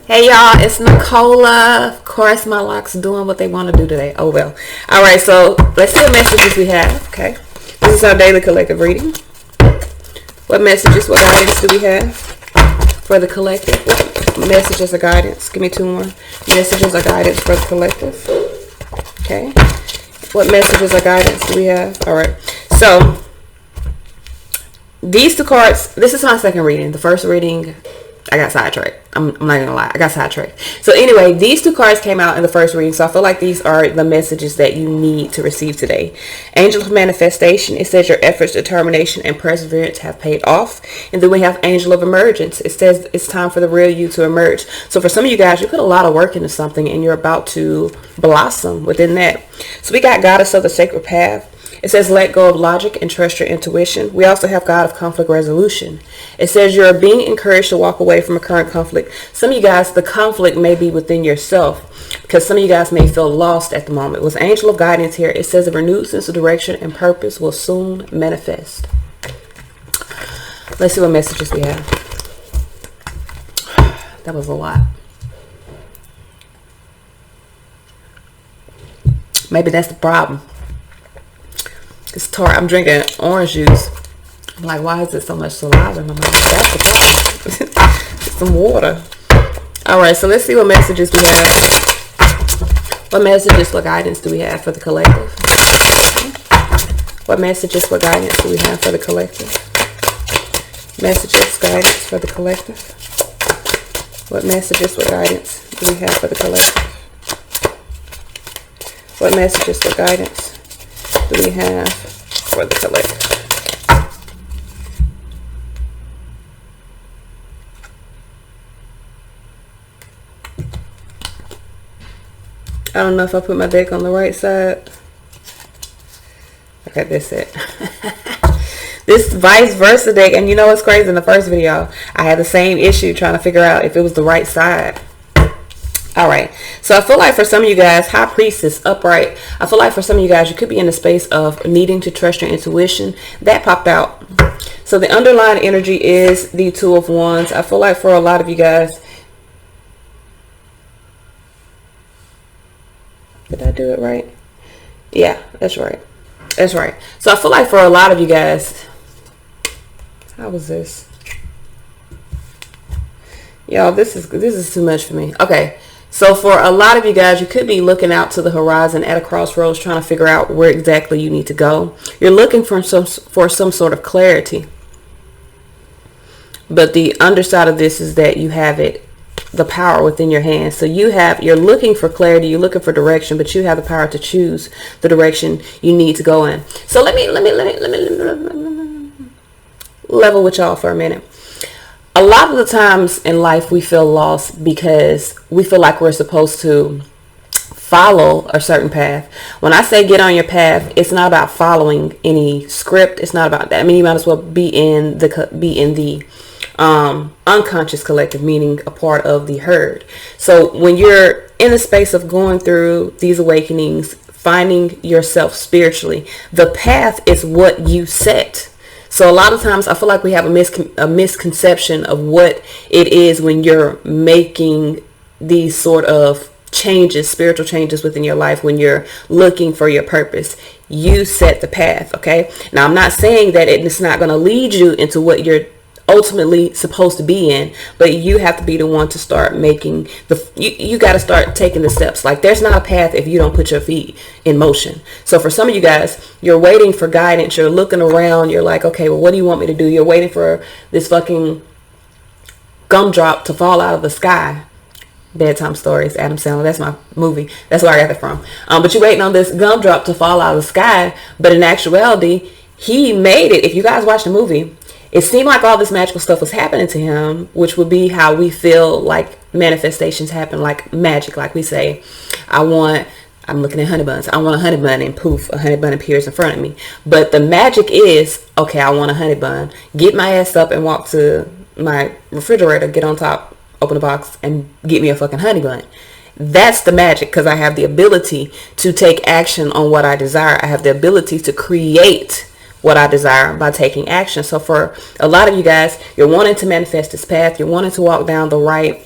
Hey y'all, it's Nicola. Of course, my locks doing what they want to do today. Oh well. All right, so let's see what messages we have. Okay, this is our daily collective reading. What messages, what guidance do we have for the collective? What messages or guidance? Give me two more. Messages or guidance for the collective. Okay. What messages or guidance do we have? All right. So these two cards. This is my second reading. The first reading, I got sidetracked. I'm not gonna lie, I got sidetracked. So anyway, these two cards came out in the first reading, so I feel like these are the messages that you need to receive today. Angel of Manifestation, it says your efforts, determination, and perseverance have paid off. And then we have Angel of Emergence. It says it's time for the real you to emerge. So for some of you guys, you put a lot of work into something and you're about to blossom within that. So we got Goddess of the Sacred Path. It says let go of logic and trust your intuition. We also have God of Conflict Resolution. It says you're being encouraged to walk away from a current conflict. Some of you guys, the conflict may be within yourself because some of you guys may feel lost at the moment. With Angel of Guidance here, it says a renewed sense of direction and purpose will soon manifest. Let's see what messages we have. That was a lot. Maybe that's the problem. It's tart. I'm drinking orange juice. I'm like, why is it so much saliva in my mouth? That's the problem. Some water. All right, so let's see what messages we have. What messages, what guidance do we have for the collective? What messages, what guidance do we have for the collective? Messages, guidance for the collective. What messages, what guidance do we have for the collective? What messages, what guidance do we have for the collective? I don't know if I put my deck on the right side. Okay, that's it. This vice versa deck, and you know what's crazy? In the first video, I had the same issue trying to figure out if it was the right side. All right, so I feel like for some of you guys, High Priestess, upright. I feel like for some of you guys, you could be in the space of needing to trust your intuition. That popped out. So the underlying energy is the Two of Wands. I feel like for a lot of you guys, did I do it right? Yeah, that's right. That's right. So I feel like for a lot of you guys, how was this? Y'all, this is too much for me. Okay. So for a lot of you guys, you could be looking out to the horizon at a crossroads trying to figure out where exactly you need to go. You're looking for some sort of clarity. But the underside of this is that you have the power within your hands. So you're looking for clarity, you're looking for direction, but you have the power to choose the direction you need to go in. So let me level with y'all for a minute. A lot of the times in life we feel lost because we feel like we're supposed to follow a certain path. When I say get on your path, it's not about following any script. It's not about that. I mean, you might as well be in the unconscious collective, meaning a part of the herd. So when you're in the space of going through these awakenings, finding yourself spiritually, the path is what you set. So a lot of times I feel like we have a misconception of what it is when you're making these sort of changes, spiritual changes within your life, when you're looking for your purpose. You set the path, okay? Now, I'm not saying that it's not going to lead you into what you're ultimately supposed to be in, but you have to be the one to start making you got to start taking the steps. Like, there's not a path if you don't put your feet in motion. So for some of you guys, you're waiting for guidance, you're looking around, you're like, okay, well, what do you want me to do? You're waiting for this fucking gumdrop to fall out of the sky. Bedtime Stories, Adam Sandler, that's my movie, that's where I got it from. But you're waiting on this gumdrop to fall out of the sky, but in actuality, he made it. If you guys watch the movie, it seemed like all this magical stuff was happening to him, which would be how we feel like manifestations happen, like magic. Like we say, I'm looking at honey buns. I want a honey bun, and poof, a honey bun appears in front of me. But the magic is, okay, I want a honey bun. Get my ass up and walk to my refrigerator, get on top, open the box, and get me a fucking honey bun. That's the magic, because I have the ability to take action on what I desire. I have the ability to create what I desire by taking action. So for a lot of you guys, you're wanting to manifest this path, you're wanting to walk down the right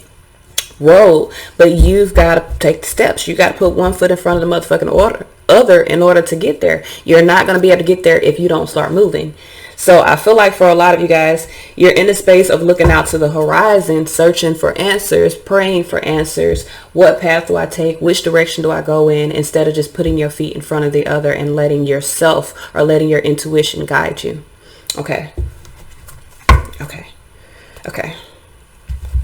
road, but you've got to take the steps. You got to put one foot in front of the motherfucking other in order to get there. You're not going to be able to get there if you don't start moving. So I feel like for a lot of you guys, you're in the space of looking out to the horizon, searching for answers, praying for answers. What path do I take? Which direction do I go in? Instead of just putting your feet in front of the other and letting yourself or letting your intuition guide you. Okay.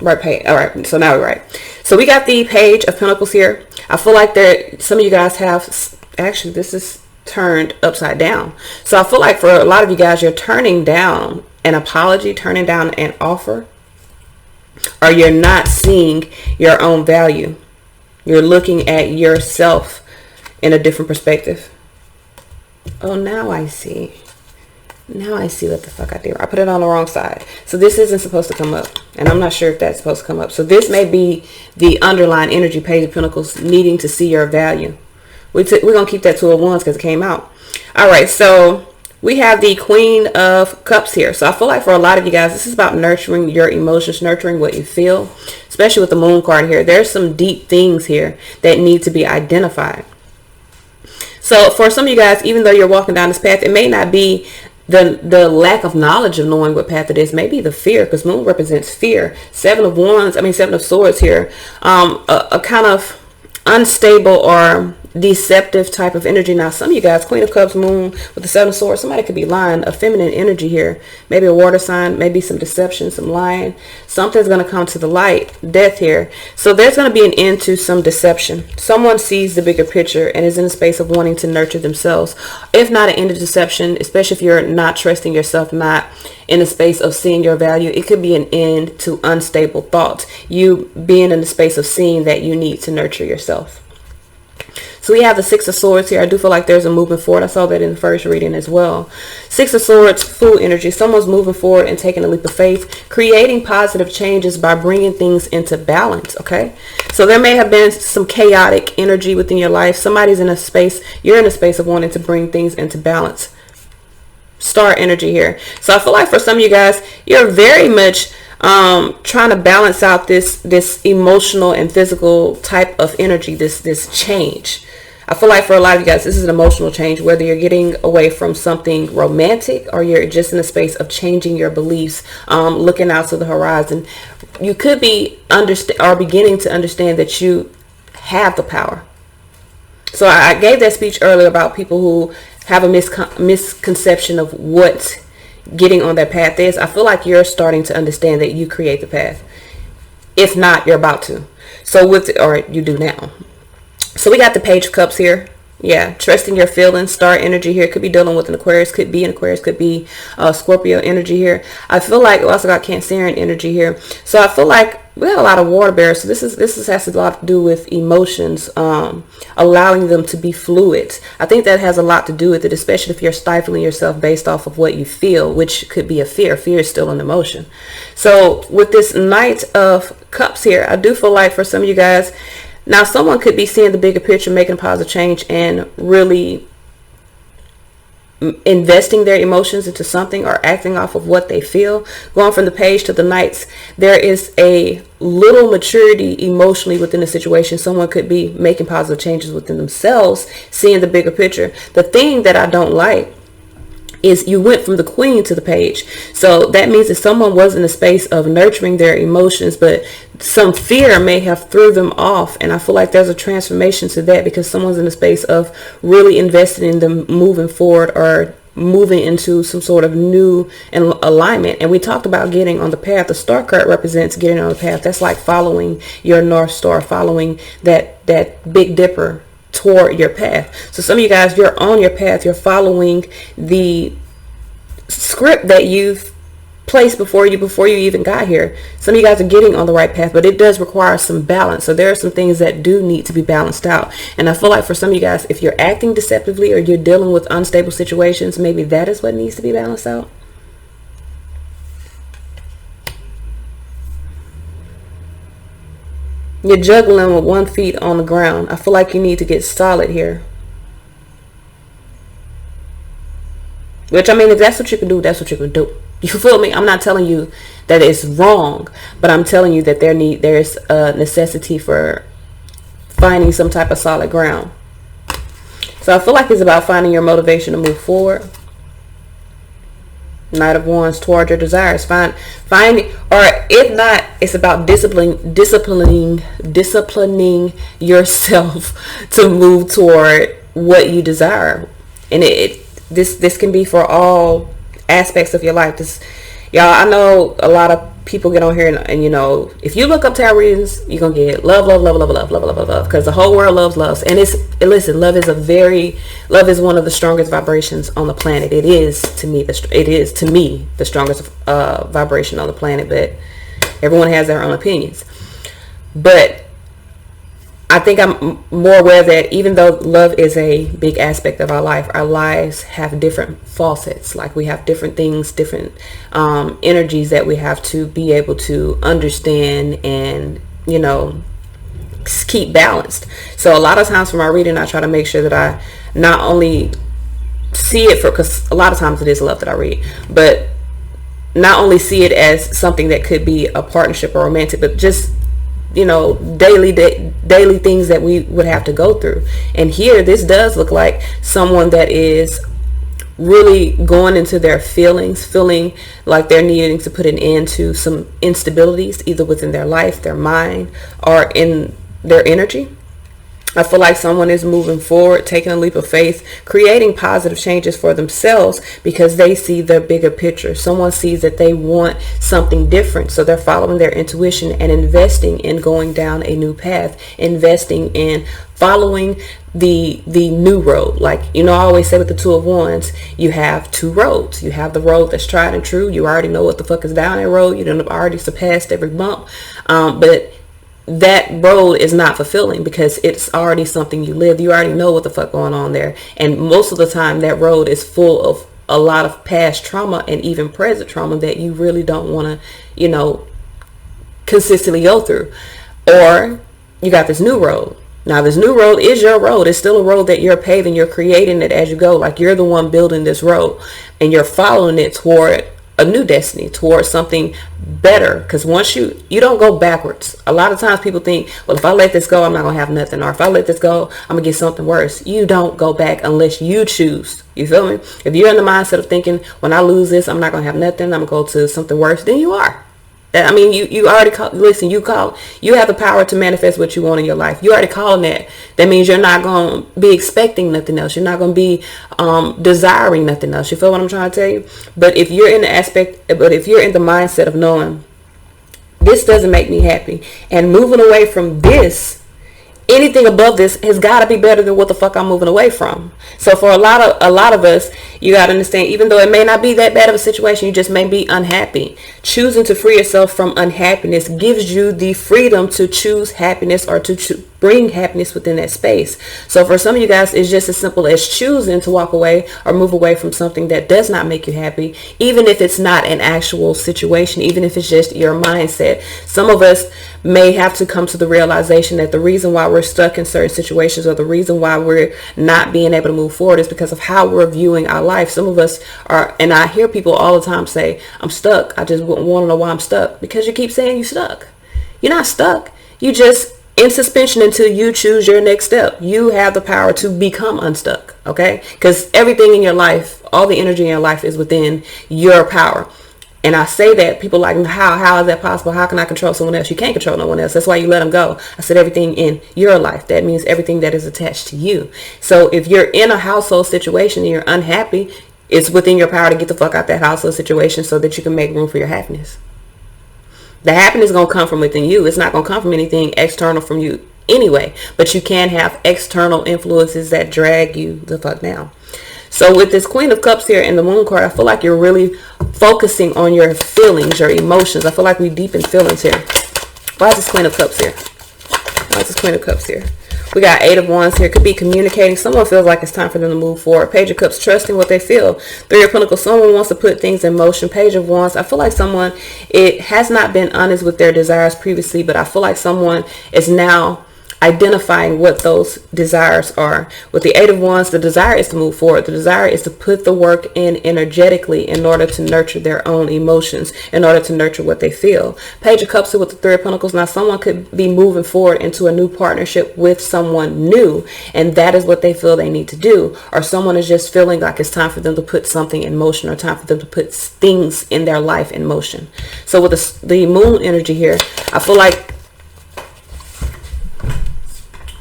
Right. All right. So now we're right. So we got the Page of Pentacles here. I feel like some of you guys have, actually this is turned upside down. So I feel like for a lot of you guys, you're turning down an apology, turning down an offer, or you're not seeing your own value. You're looking at yourself in a different perspective. Oh, now I see. Now I see what the fuck I did. I put it on the wrong side. So this isn't supposed to come up. And I'm not sure if that's supposed to come up. So this may be the underlying energy, Page of Pentacles, needing to see your value. We're going to keep that to a ones because it came out. All right. So we have the Queen of Cups here. So I feel like for a lot of you guys, this is about nurturing your emotions, nurturing what you feel, especially with the Moon card here. There's some deep things here that need to be identified. So for some of you guys, even though you're walking down this path, it may not be the lack of knowledge of knowing what path it is. Maybe the fear, because Moon represents fear. Seven of Swords here. A kind of unstable or deceptive type of energy. Now some of you guys, Queen of Cups, Moon with the Seven of Swords, somebody could be lying, a feminine energy here, maybe a water sign, maybe some deception, some lying. Something's going to come to the light, Death here. So there's going to be an end to some deception. Someone sees the bigger picture and is in a space of wanting to nurture themselves. If not an end of deception, especially if you're not trusting yourself, not in a space of seeing your value, it could be an end to unstable thoughts. You being in the space of seeing that you need to nurture yourself. So we have the Six of Swords here. I do feel like there's a movement forward. I saw that in the first reading as well. Six of Swords, Fool energy. Someone's moving forward and taking a leap of faith, creating positive changes by bringing things into balance. Okay. So there may have been some chaotic energy within your life. Somebody's in a space, you're in a space of wanting to bring things into balance. Star energy here. So I feel like for some of you guys, you're very much trying to balance out this emotional and physical type of energy, this change. I feel like for a lot of you guys, this is an emotional change, whether you're getting away from something romantic or you're just in a space of changing your beliefs, looking out to the horizon. You could be beginning to understand that you have the power. So I gave that speech earlier about people who have a misconception of what getting on that path is. I feel like you're starting to understand that you create the path. If not, you're about to. So or you do now. So we got the Page of Cups here. Yeah, trusting your feelings. Star energy here. Could be dealing with an Aquarius. Could be an Aquarius. Could be Scorpio energy here. I feel like we also got Cancerian energy here. So I feel like we have a lot of water bearers. So this has a lot to do with emotions, allowing them to be fluid. I think that has a lot to do with it, especially if you're stifling yourself based off of what you feel, which could be a fear. Fear is still an emotion. So with this Knight of Cups here, I do feel like for some of you guys, now someone could be seeing the bigger picture, making a positive change, and really investing their emotions into something or acting off of what they feel. Going from the Page to the Knights, there is a little maturity emotionally within the situation. Someone could be making positive changes within themselves, seeing the bigger picture. The thing that I don't like is you went from the Queen to the Page. So that means that someone was in a space of nurturing their emotions, but some fear may have threw them off. And I feel like there's a transformation to that because someone's in a space of really investing in them moving forward or moving into some sort of new alignment. And we talked about getting on the path. The Star card represents getting on the path. That's like following your North Star, following that Big Dipper toward your path. So some of you guys, you're on your path. You're following the script that you've placed before you even got here. Some of you guys are getting on the right path, but it does require some balance. So there are some things that do need to be balanced out. And I feel like for some of you guys, if you're acting deceptively or you're dealing with unstable situations, maybe that is what needs to be balanced out. You're juggling with 1 foot on the ground. I feel like you need to get solid here. Which, I mean, if that's what you can do, that's what you can do. You feel me? I'm not telling you that it's wrong, but I'm telling you that there's a necessity for finding some type of solid ground. So I feel like it's about finding your motivation to move forward. Knight of Wands, toward your desires. Finding, or if not, it's about disciplining yourself to move toward what you desire. And this can be for all aspects of your life. Y'all, I know a lot of people get on here and you know, if you look up tarot readings, you're gonna get love, because the whole world loves. And listen, love is one of the strongest vibrations on the planet. It is to me the strongest vibration on the planet, but everyone has their own opinions. But I think I'm more aware that even though love is a big aspect of our life, our lives have different facets. Like we have different things, different energies that we have to be able to understand and, you know, keep balanced. So a lot of times for my reading, I try to make sure that I not only see it because a lot of times it is love that I read, but not only see it as something that could be a partnership or romantic, but just, you know, daily things that we would have to go through. And here, this does look like someone that is really going into their feelings, feeling like they're needing to put an end to some instabilities, either within their life, their mind, or in their energy. I feel like someone is moving forward, taking a leap of faith, creating positive changes for themselves because they see the bigger picture. Someone sees that they want something different, so they're following their intuition and investing in going down a new path, investing in following the new road. Like, you know, I always say with the Two of Wands, you have two roads. You have the road that's tried and true. You already know what the fuck is down that road. You done already surpassed every bump, but that road is not fulfilling because it's already something you lived. You already know what the fuck going on there. And most of the time that road is full of a lot of past trauma and even present trauma that you really don't want to, you know, consistently go through. Or you got this new road. Now this new road is your road. It's still a road that you're paving. You're creating it as you go. Like you're the one building this road and you're following it toward a new destiny, towards something better. Because once you don't go backwards. A lot of times people think, well, if I let this go, I'm not gonna have nothing, or if I let this go, I'm gonna get something worse. You don't go back unless you choose. You feel me? If you're in the mindset of thinking, when I lose this, I'm not gonna have nothing, I'm gonna go to something worse, then you are. I mean, you already listen, you have the power to manifest what you want in your life. You already calling that. That means you're not going to be expecting nothing else. You're not going to be desiring nothing else. You feel what I'm trying to tell you? But if you're in the mindset of knowing this doesn't make me happy and moving away from this, anything above this has got to be better than what the fuck I'm moving away from. So for a lot of us, you got to understand, even though it may not be that bad of a situation, you just may be unhappy. Choosing to free yourself from unhappiness gives you the freedom to choose happiness or to bring happiness within that space. So for some of you guys, it's just as simple as choosing to walk away or move away from something that does not make you happy, even if it's not an actual situation, even if it's just your mindset. Some of us may have to come to the realization that the reason why we're stuck in certain situations, or the reason why we're not being able to move forward, is because of how we're viewing our life. Some of us are, and I hear people all the time say, I'm stuck. I just want to know why I'm stuck. Because you keep saying you're stuck. You're not stuck. You just in suspension until you choose your next step. You have the power to become unstuck. Okay? Because everything in your life, all the energy in your life is within your power. And I say that, people like, how is that possible? How can I control someone else? You can't control no one else. That's why you let them go. I said everything in your life. That means everything that is attached to you. So if you're in a household situation and you're unhappy, it's within your power to get the fuck out that household situation so that you can make room for your happiness. The happiness is going to come from within you. It's not going to come from anything external from you anyway. But you can have external influences that drag you the fuck down. So with this Queen of Cups here in the Moon card, I feel like you're really focusing on your feelings, your emotions. I feel like we deep in feelings here. Why is this Queen of Cups here? Why is this Queen of Cups here? We got Eight of Wands here. Could be communicating. Someone feels like it's time for them to move forward. Page of Cups, trusting what they feel. Three of Pentacles, someone wants to put things in motion. Page of Wands, I feel like someone, it has not been honest with their desires previously, but I feel like someone is now identifying what those desires are. With the Eight of Wands, the desire is to move forward. The desire is to put the work in energetically in order to nurture their own emotions, in order to nurture what they feel. Page of Cups with the Three of Pentacles. Now, someone could be moving forward into a new partnership with someone new, and that is what they feel they need to do. Or someone is just feeling like it's time for them to put something in motion, or time for them to put things in their life in motion. So with the moon energy here, I feel like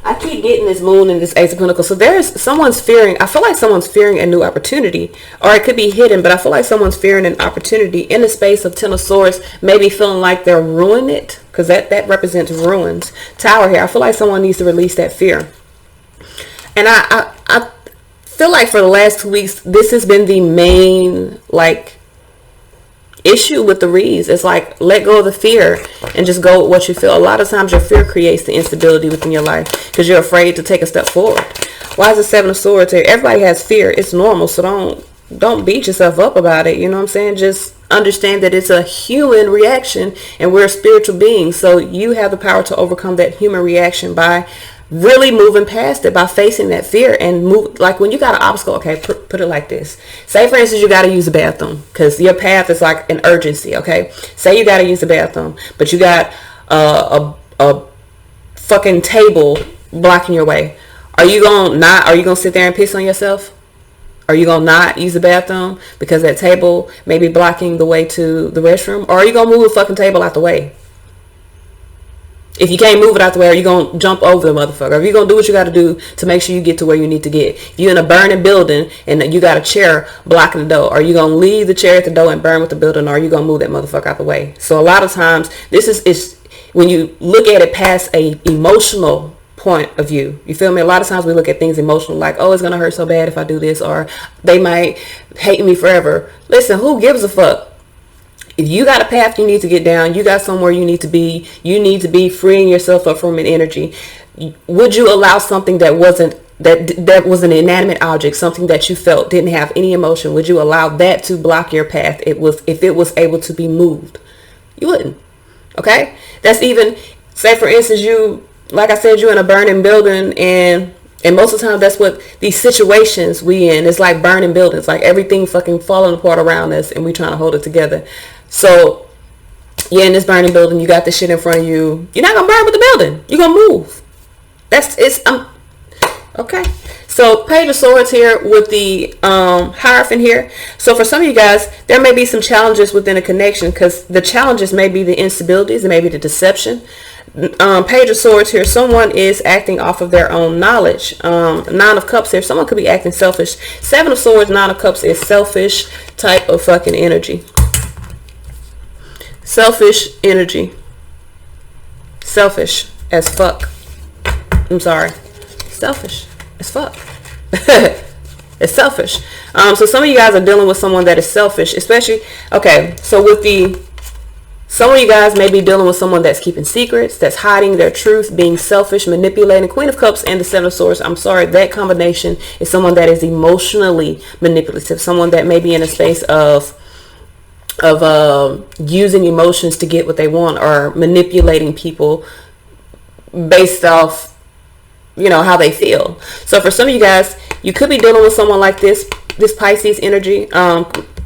I keep getting this moon and this Ace of Pentacles. So someone's fearing, I feel like someone's fearing a new opportunity, or it could be hidden, but I feel like someone's fearing an opportunity in the space of Ten of Swords, maybe feeling like they're ruining it, because that represents ruins. Tower here, I feel like someone needs to release that fear. And I feel like for the last 2 weeks, this has been the main, like, issue with the reads. It's like, let go of the fear and just go with what you feel. A lot of times your fear creates the instability within your life because you're afraid to take a step forward. Why is the Seven of Swords here? Everybody has fear. It's normal. So don't beat yourself up about it. You know what I'm saying? Just understand that it's a human reaction and we're spiritual beings. So you have the power to overcome that human reaction by really moving past it, by facing that fear and move. Like when you got an obstacle, okay, put it like this. Say for instance, you got to use the bathroom because your path is like an urgency. Okay, say you got to use the bathroom, but you got a fucking table blocking your way. Are you gonna sit there and piss on yourself? Are you gonna not use the bathroom because that table may be blocking the way to the restroom? Or are you gonna move the fucking table out the way? If you can't move it out the way, are you going to jump over the motherfucker? Are you going to do what you got to do to make sure you get to where you need to get? If you're in a burning building and you got a chair blocking the door, are you going to leave the chair at the door and burn with the building, or are you going to move that motherfucker out the way? So a lot of times, this is when you look at it past a emotional point of view. You feel me? A lot of times we look at things emotional, like, oh, it's going to hurt so bad if I do this, or they might hate me forever. Listen, who gives a fuck? If you got a path you need to get down, you got somewhere you need to be freeing yourself up from an energy. Would you allow something that was an inanimate object, something that you felt didn't have any emotion, would you allow that to block your path if it was able to be moved? You wouldn't. Okay? That's even, say for instance, like I said, you're in a burning building, and most of the time that's what these situations we in. It's like burning buildings, like everything fucking falling apart around us and we trying to hold it together. So you're in this burning building, you got this shit in front of you. You're not gonna burn with the building. You're gonna move. Okay. So Page of Swords here with the Hierophant here. So for some of you guys, there may be some challenges within a connection, because the challenges may be the instabilities, it may be the deception. Page of Swords here, someone is acting off of their own knowledge. Nine of Cups here, someone could be acting selfish. Seven of Swords, Nine of Cups is selfish type of fucking energy. Selfish energy. Selfish as fuck. I'm sorry. Selfish as fuck. It's selfish. So some of you guys are dealing with someone that is selfish, especially, okay, so some of you guys may be dealing with someone that's keeping secrets, that's hiding their truth, being selfish, manipulating. Queen of Cups and the Seven of Swords. I'm sorry, that combination is someone that is emotionally manipulative. Someone that may be in a space of using emotions to get what they want, or manipulating people based off, how they feel. So for some of you guys, you could be dealing with someone like this Pisces energy.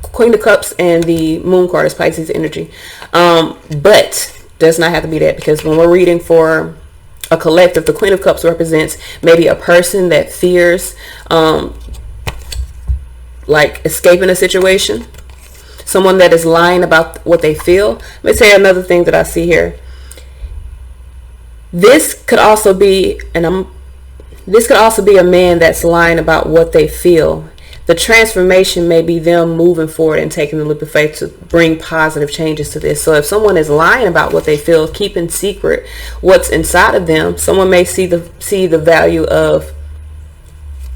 Queen of Cups and the Moon card is Pisces energy. But does not have to be that, because when we're reading for a collective, the Queen of Cups represents maybe a person that fears like escaping a situation. Someone that is lying about what they feel. Let me say another thing that I see here. This could also be a man that's lying about what they feel. The transformation may be them moving forward and taking the leap of faith to bring positive changes to this. So if someone is lying about what they feel, keeping secret what's inside of them, someone may see the value of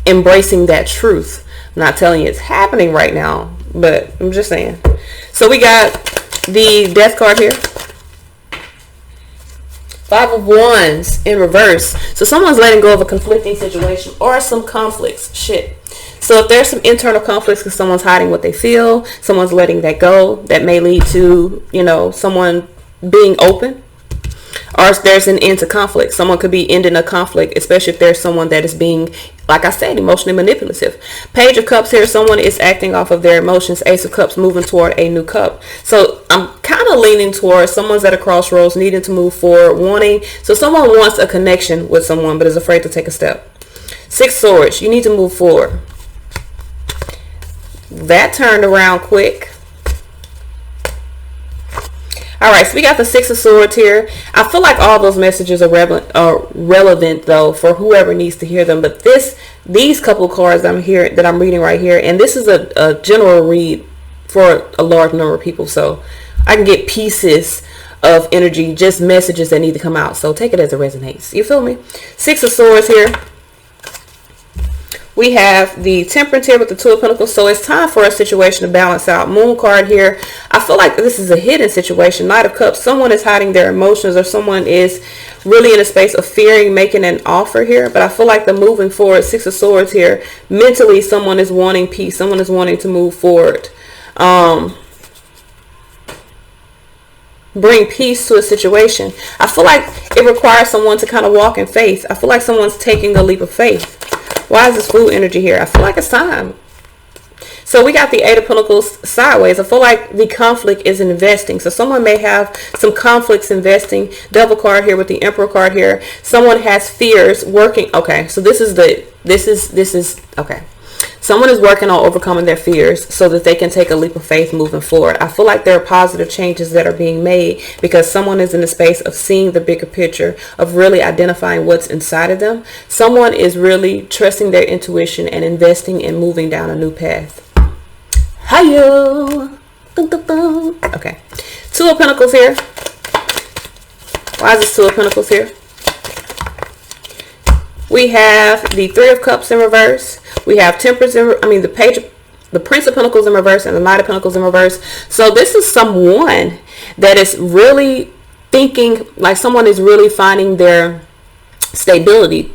embracing that truth. I'm not telling you it's happening right now, but I'm just saying. So we got the Death card here. Five of Wands in reverse. So someone's letting go of a conflicting situation or some conflicts. Shit. So if there's some internal conflicts because someone's hiding what they feel, someone's letting that go, that may lead to, someone being open. or there's an end to conflict. Someone could be ending a conflict, especially if there's someone that is being, like I said, emotionally manipulative. Page of Cups here, someone is acting off of their emotions. Ace of Cups moving toward a new cup. So I'm kind of leaning towards someone's at a crossroads, needing to move forward, so someone wants a connection with someone but is afraid to take a step. Six Swords, you need to move forward. That turned around quick. All right, so we got the Six of Swords here. I feel like all those messages are relevant though for whoever needs to hear them. But these couple cards that I'm reading right here, and this is a general read for a large number of people, so I can get pieces of energy, just messages that need to come out. So take it as it resonates. You feel me? Six of Swords here. We have the Temperance here with the Two of Pentacles. So it's time for a situation to balance out. Moon card here. I feel like this is a hidden situation. Knight of Cups. Someone is hiding their emotions, or someone is really in a space of fearing making an offer here. But I feel like the moving forward, Six of Swords here. Mentally, someone is wanting peace. Someone is wanting to move forward. Bring peace to a situation. I feel like it requires someone to kind of walk in faith. I feel like someone's taking a leap of faith. Why is this Fool energy here? I feel like it's time. So we got the Eight of Pentacles sideways. I feel like the conflict is investing. So someone may have some conflicts investing. Devil card here with the Emperor card here. Someone has fears working. Okay, so this is okay. Someone is working on overcoming their fears so that they can take a leap of faith moving forward. I feel like there are positive changes that are being made because someone is in the space of seeing the bigger picture, of really identifying what's inside of them. Someone is really trusting their intuition and investing in moving down a new path. Hi-yo! Okay. Two of Pentacles here. Why is this Two of Pentacles here? We have the Three of Cups in reverse. We have Temperance, the Prince of Pentacles in reverse and the Knight of Pentacles in reverse. So this is someone that is really thinking, like someone is really finding their stability.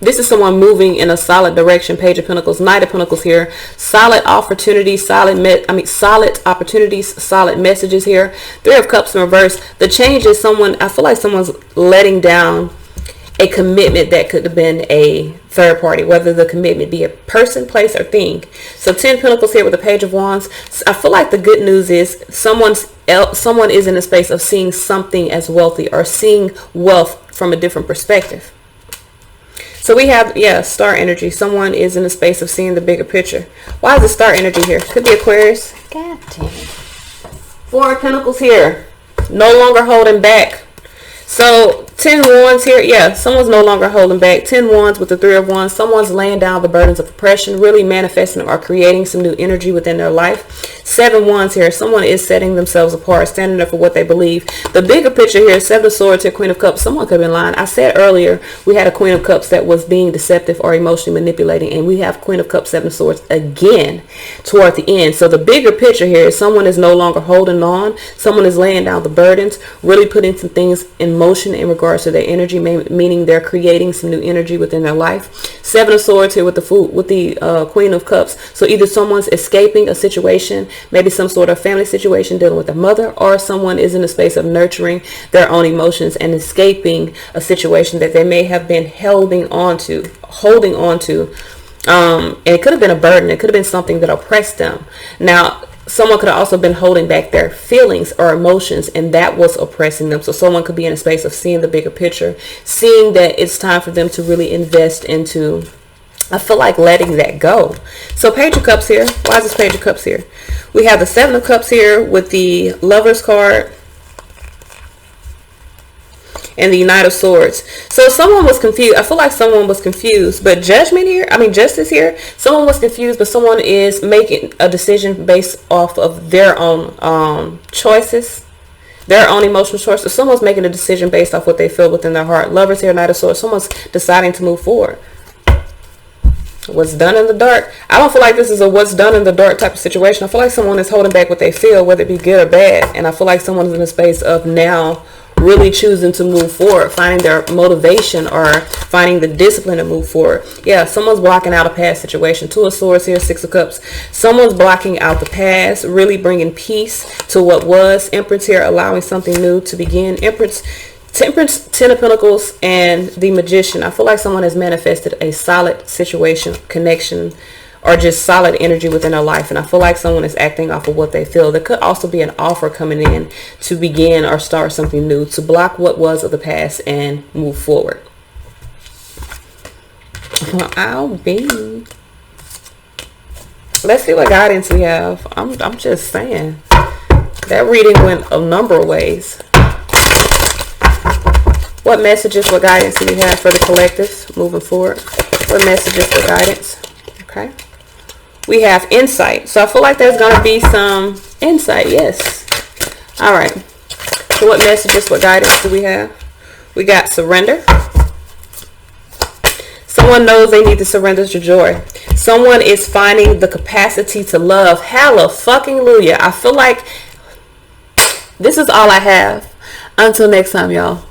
This is someone moving in a solid direction. Page of Pentacles, Knight of Pentacles here. Solid opportunities, solid opportunities, solid messages here. Three of Cups in reverse. The change is I feel like someone's letting down a commitment that could have been a third party, whether the commitment be a person, place, or thing. So 10 Pentacles here with the Page of Wands. So I feel like the good news is someone is in a space of seeing something as wealthy, or seeing wealth from a different perspective. So we have, star energy. Someone is in a space of seeing the bigger picture. Why is the star energy here? Could be Aquarius. God damn it. Four of Pentacles here. No longer holding back. So 10 Wands here. Someone's no longer holding back. 10 Wands with the Three of Wands. Someone's laying down the burdens of oppression, really manifesting or creating some new energy within their life. 7 Wands here. Someone is setting themselves apart, standing up for what they believe. The bigger picture here, 7 of Swords here, Queen of Cups. Someone could have been lying. I said earlier we had a Queen of Cups that was being deceptive or emotionally manipulating, and we have Queen of Cups, 7 of Swords again toward the end. So the bigger picture here is someone is no longer holding on. Someone is laying down the burdens, really putting some things in motion in regards to their energy, meaning they're creating some new energy within their life. 7 of Swords here with the Queen of Cups. So either someone's escaping a situation, maybe some sort of family situation dealing with a mother, or someone is in a space of nurturing their own emotions and escaping a situation that they may have been holding on to. And it could have been a burden. It could have been something that oppressed them. Now, someone could have also been holding back their feelings or emotions, and that was oppressing them. So someone could be in a space of seeing the bigger picture, seeing that it's time for them to really invest into, I feel like, letting that go. So Page of Cups here. Why is this Page of Cups here? We have the 7 of Cups here with the Lovers card and the Knight of Swords. So someone was confused. I feel like someone was confused, but justice here, someone was confused, but someone is making a decision based off of their own choices, their own emotional choices. Someone's making a decision based off what they feel within their heart. Lovers here, Knight of Swords. Someone's deciding to move forward. What's done in the dark. I don't feel like this is a what's done in the dark type of situation. I feel like someone is holding back what they feel, whether it be good or bad. And I feel like someone's in a space of now really choosing to move forward, finding their motivation or finding the discipline to move forward. Someone's blocking out a past situation. 2 of Swords here, 6 of Cups. Someone's blocking out the past, really bringing peace to what was. Empress here, allowing something new to begin. Empress, Temperance, Ten of Pentacles, and the Magician. I feel like someone has manifested a solid situation, connection, or just solid energy within their life. And I feel like someone is acting off of what they feel. There could also be an offer coming in to begin or start something new, to block what was of the past and move forward. I'll be. Let's see what guidance we have. I'm just saying. That reading went a number of ways. What messages, what guidance do we have for the collectives moving forward? What messages for guidance? Okay. We have insight. So I feel like there's going to be some insight. Yes. All right. So what messages, what guidance do we have? We got surrender. Someone knows they need to surrender to joy. Someone is finding the capacity to love. Hallelujah. I feel like this is all I have. Until next time, y'all.